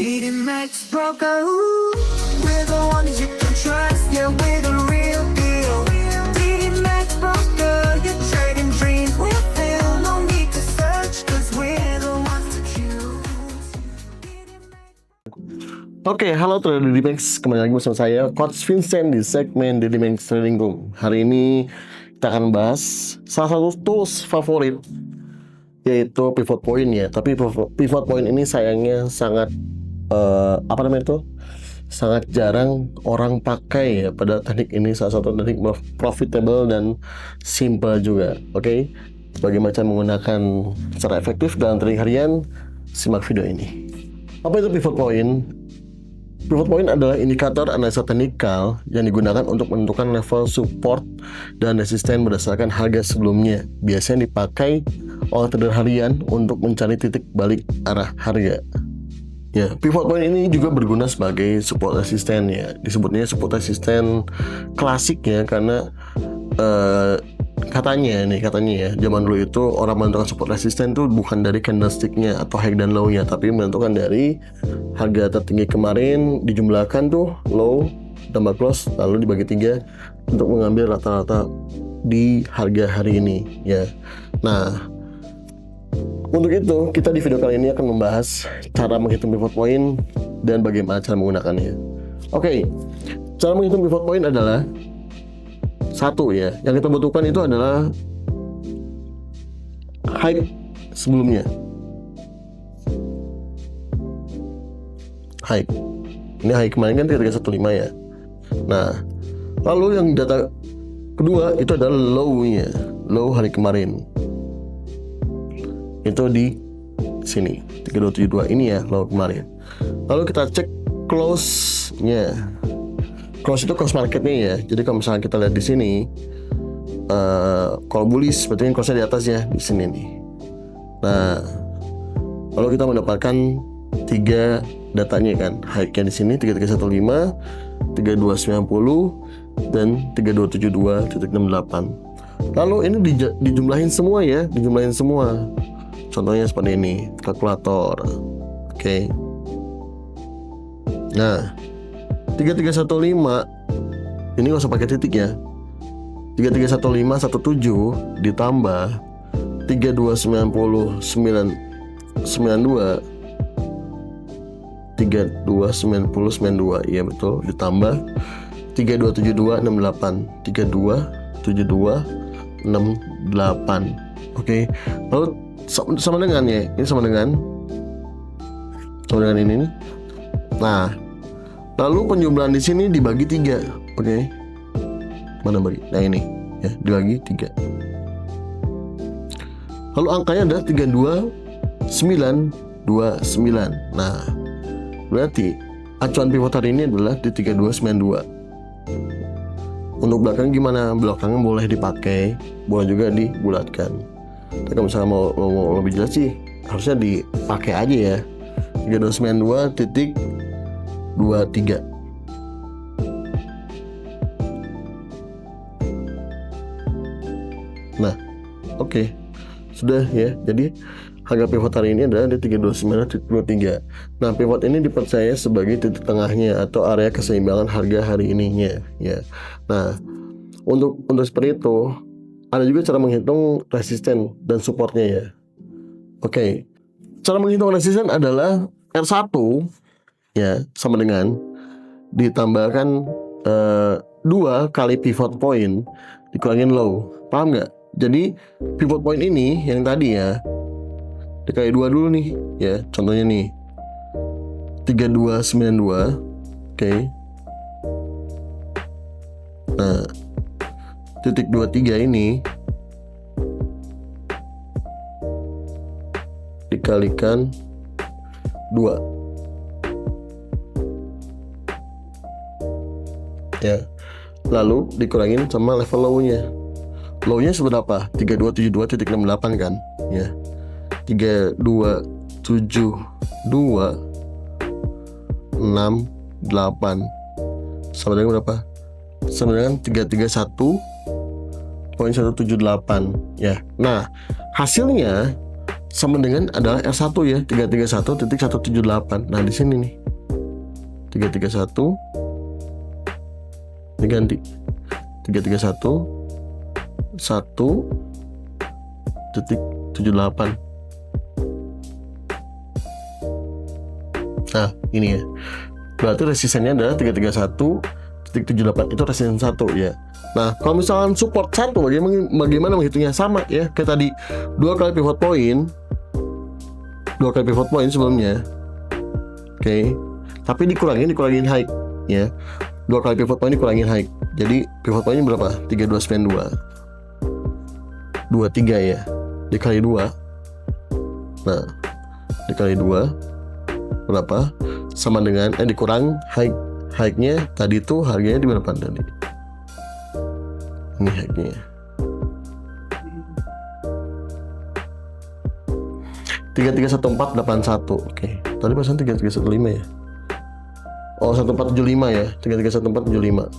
TD Maxx Broker, we're the ones you can trust, yeah, we're the real deal. TD Maxx Broker, your trading dreams will fill. No need to search, cause we're the ones to choose. Oke, halo trader DD Maxx, kembali lagi bersama saya Coach Vincent di segmen DD Maxx Trading Room. Hari ini kita akan bahas salah satu tools favorit, yaitu pivot point ya. Tapi pivot point ini sayangnya sangat sangat jarang orang pakai ya pada teknik ini. Salah satu teknik profitable dan simple juga. Oke, bagaimana cara menggunakan secara efektif dalam trading harian? Simak video ini. Apa itu pivot point? Pivot point adalah indikator analisa teknikal yang digunakan untuk menentukan level support dan resisten berdasarkan harga sebelumnya. Biasanya dipakai oleh trader harian untuk mencari titik balik arah harga. Ya, pivot point ini juga berguna sebagai support resisten ya. Disebutnya support resisten klasik ya, karena katanya ya, zaman dulu itu orang menentukan support resisten itu bukan dari candlesticknya atau high dan low-nya, tapi menentukan dari harga tertinggi kemarin dijumlahkan tuh low tambah close lalu dibagi 3 untuk mengambil rata-rata di harga hari ini ya. Nah, untuk itu kita di video kali ini akan membahas cara menghitung pivot point dan bagaimana cara menggunakannya. Oke, cara menghitung pivot point adalah satu ya, yang kita butuhkan itu adalah high sebelumnya. High. Ini high kemarin kan 315 ya. Nah, lalu yang data kedua itu adalah low-nya. Low hari kemarin. Itu di sini 3272 ini ya, low kemarin. Lalu kita cek close-nya. Close itu close marketnya ya. Jadi kalau misalnya kita lihat di sini, kalau bullish berarti close-nya di atas ya, di sini nih. Nah, lalu kita mendapatkan 3 datanya kan. High-nya di sini 3315, 3290 dan 3272.68. Lalu ini dijumlahin semua ya, dijumlahin semua. Contohnya seperti ini, kalkulator. Oke. Nah, 3315 ini nggak usah pakai titik ya. 331517 ditambah 329092 ya betul, ditambah 327268 327268. Oke. Lalu sama dengan ya, ini sama dengan ini nih. Nah, lalu penjumlahan di sini dibagi 3. Oke. Mana bagi? Nah ini ya, dibagi 3. Lalu angkanya adalah 32929. Nah, berarti acuan pivot hari ini adalah di 3292. Untuk belakang gimana? Belakangnya boleh dipakai, boleh juga dibulatkan. Tapi kalau misalnya mau lebih jelas sih, harusnya dipakai aja ya. 3292.23. Nah, oke. Sudah ya. Jadi harga pivot hari ini adalah di 329.23. Nah, pivot ini dipercaya sebagai titik tengahnya atau area keseimbangan harga hari ininya ya. Nah, untuk seperti itu ada juga cara menghitung resisten dan supportnya ya. Oke. Cara menghitung resisten adalah R1 ya, sama dengan ditambahkan 2 kali pivot point dikurangin low. Paham nggak? Jadi pivot point ini yang tadi ya, dikali 2 dulu nih ya. Contohnya nih 3292. Oke. Nah, titik 23 ini dikalikan 2 ya, lalu dikurangin sama level low-nya. Low-nya seberapa? 3272.68 kan ya. 327268 sama dengan berapa? Sama dengan 331.178 ya. Nah, hasilnya sama dengan adalah R1 ya, 331.178. Nah, di sini nih 331 diganti 331 1.78. Nah, ini ya. Berarti resistennya adalah 331.78, itu resisten 1 ya. Nah, kalau misalkan support 1 bagaimana menghitungnya? Sama ya, kayak tadi 2 kali pivot point. 2 kali pivot point sebelumnya. Oke. Tapi dikurangin high ya. 2 kali pivot point dikurangin high. Jadi pivot pointnya berapa? 3292. 23 ya. Dikali 2. Nah, dikali 2 berapa? Sama dengan dikurang high-nya tadi tuh harganya di berapa tadi? Ini high-nya. Tiga 1481. Oke. Tadi pasang 3315 ya. Oh, 1475 ya. 331475.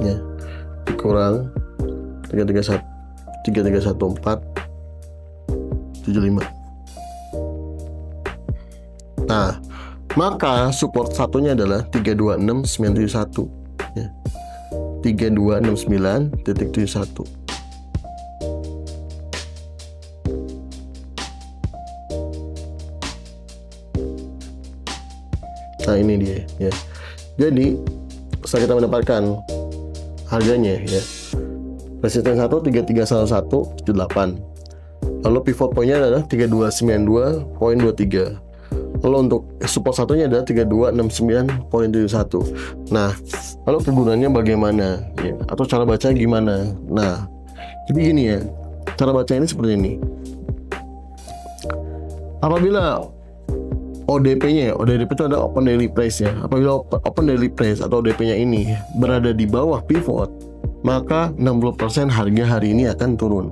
Ya. Dikurang 331475. Nah, maka support satunya adalah 326971 ya. 3269.71. Nah, ini dia ya. Jadi setelah kita mendapatkan harganya ya, resisten 1 3311.78. Lalu pivot point-nya adalah 3292.23. Lalu untuk support satunya adalah 3269.71. Nah, lalu kegunaannya bagaimana ya? Atau cara baca gimana? Nah, jadi gini ya. Cara baca ini seperti ini. Apabila ODP-nya, ODP itu ada open daily price ya. Apabila open daily price atau ODP-nya ini berada di bawah pivot, maka 60% harga hari ini akan turun.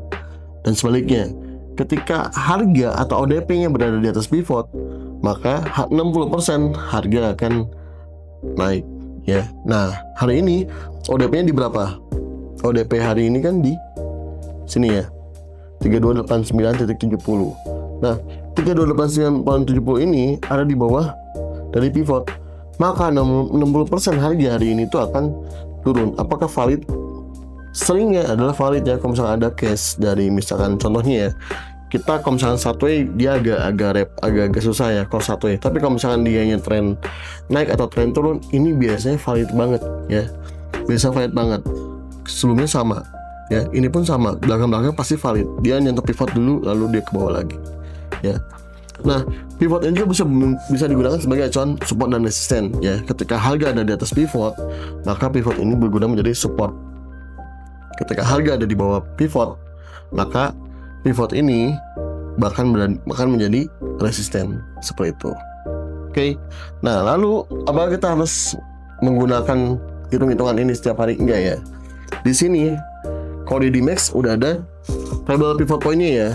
Dan sebaliknya, ketika harga atau ODP-nya berada di atas pivot, maka 60% harga akan naik ya. Nah, hari ini ODP-nya di berapa? ODP hari ini kan di sini ya, 3289.70. Nah, 3289.70 ini ada di bawah dari pivot, maka 60% harga hari ini itu akan turun. Apakah valid? Seringnya adalah valid ya, kalau misalkan ada case dari misalkan contohnya ya, kita kalau misalkan Satway dia agak susah ya kalau Satway. Tapi kalau misalkan dianya tren naik atau tren turun, ini biasanya valid banget ya. Biasa valid banget. Sebelumnya sama ya, ini pun sama. Belakang-belakang pasti valid. Dia nyentuh pivot dulu lalu dia ke bawah lagi ya. Nah, pivot ini juga bisa digunakan sebagai acuan support dan resisten ya. Ketika harga ada di atas pivot, maka pivot ini berguna menjadi support. Ketika harga ada di bawah pivot, maka pivot ini bahkan menjadi resisten seperti itu. Oke. Nah, lalu apakah kita harus menggunakan hitung-hitungan ini setiap hari? Enggak ya. Di sini kalau di Dimex udah ada table pivot point-nya ya.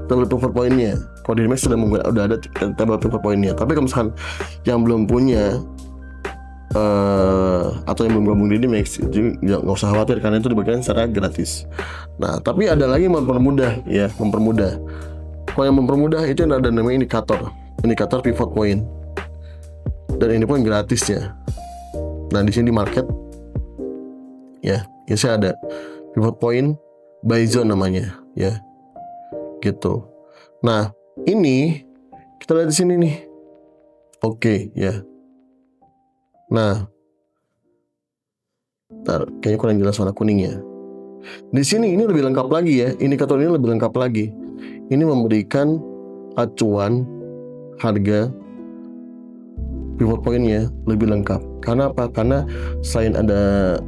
Table pivot point-nya. Kalau di Dimex udah ada table pivot point-nya. Tapi kalau misalkan yang belum punya atau yang belum gabung di Dimex, itu nggak usah khawatir karena itu diberikan secara gratis. Nah, tapi ada lagi yang mempermudah. Kalau yang mempermudah itu ada namanya indikator pivot point, dan ini pun gratis ya. Nah, di sini di market ya, biasanya ada pivot point by zone namanya ya, gitu. Nah, ini kita lihat di sini nih. Oke ya. Nah, kayaknya kurang jelas warna kuningnya. Di sini ini lebih lengkap lagi ya. Indikator ini lebih lengkap lagi. Ini memberikan acuan harga pivot point-nya lebih lengkap. Karena apa? Karena selain ada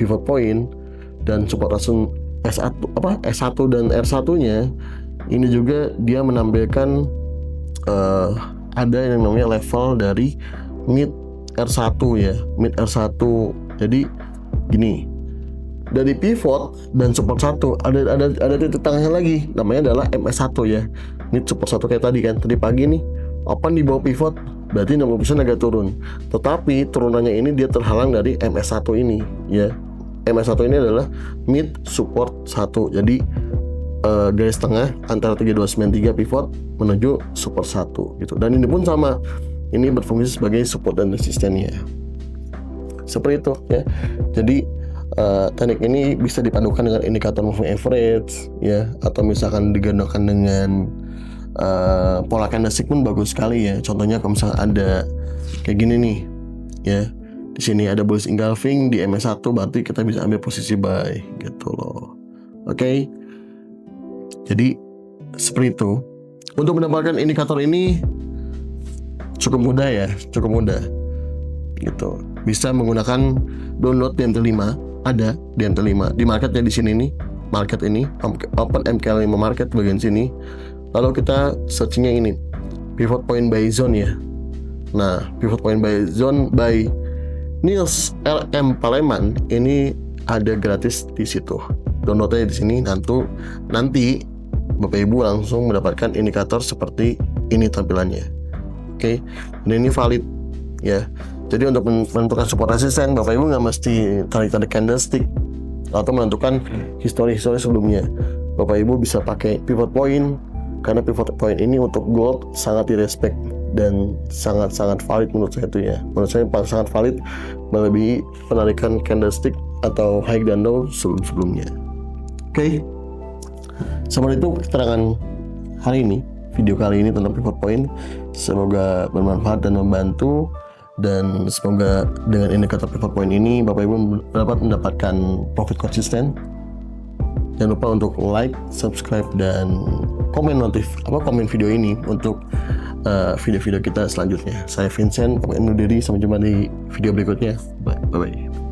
pivot point dan support resistance S1 dan R1-nya, ini juga dia menampilkan ada yang namanya level dari mid R1 ya, mid R1. Jadi gini, dari pivot dan support 1 ada titik tengahnya lagi, namanya adalah MS1 ya. Ini support 1 kayak tadi kan, tadi pagi nih open di bawah pivot, berarti 60% agak turun. Tetapi turunannya ini dia terhalang dari MS1 ini ya. MS1 ini adalah mid support 1. Jadi garis tengah antara 3293 pivot menuju support 1 gitu. Dan ini pun sama. Ini berfungsi sebagai support dan resistennya. Seperti itu ya. Jadi teknik ini bisa dipadukan dengan indikator moving average ya, atau misalkan digandengkan dengan pola candlestick pun bagus sekali ya. Contohnya kalau misalkan ada kayak gini nih ya. Di sini ada bullish engulfing di MS1, berarti kita bisa ambil posisi buy gitu loh. Oke. Jadi seperti itu. Untuk mendapatkan indikator ini cukup mudah ya, cukup mudah gitu. Bisa menggunakan download DMT5, ada DMT5 di marketnya di sini nih, market ini open MK5 market bagian sini. Lalu kita searchingnya ini pivot point by zone ya. Nah, pivot point by zone by Niels LM Paleman ini ada gratis di situ. Downloadnya di sini, nanti Bapak Ibu langsung mendapatkan indikator seperti ini tampilannya. Oke, dan ini valid ya. Jadi untuk menentukan support resisten, Bapak Ibu nggak mesti tarik-tarik candlestick atau menentukan histori sebelumnya. Bapak Ibu bisa pakai pivot point, karena pivot point ini untuk gold sangat direspek dan sangat valid menurut saya itu ya. Menurut saya sangat valid melebihi penarikan candlestick atau high dan low sebelumnya. Oke. Seperti itu keterangan hari ini, video kali ini tentang pivot point. Semoga bermanfaat dan membantu, dan semoga dengan indikator pivot point ini Bapak Ibu dapat mendapatkan profit konsisten. Jangan lupa untuk like, subscribe, dan komen video ini untuk video-video kita selanjutnya. Saya Vincent, pamit undur diri, sampai jumpa di video berikutnya. Bye bye.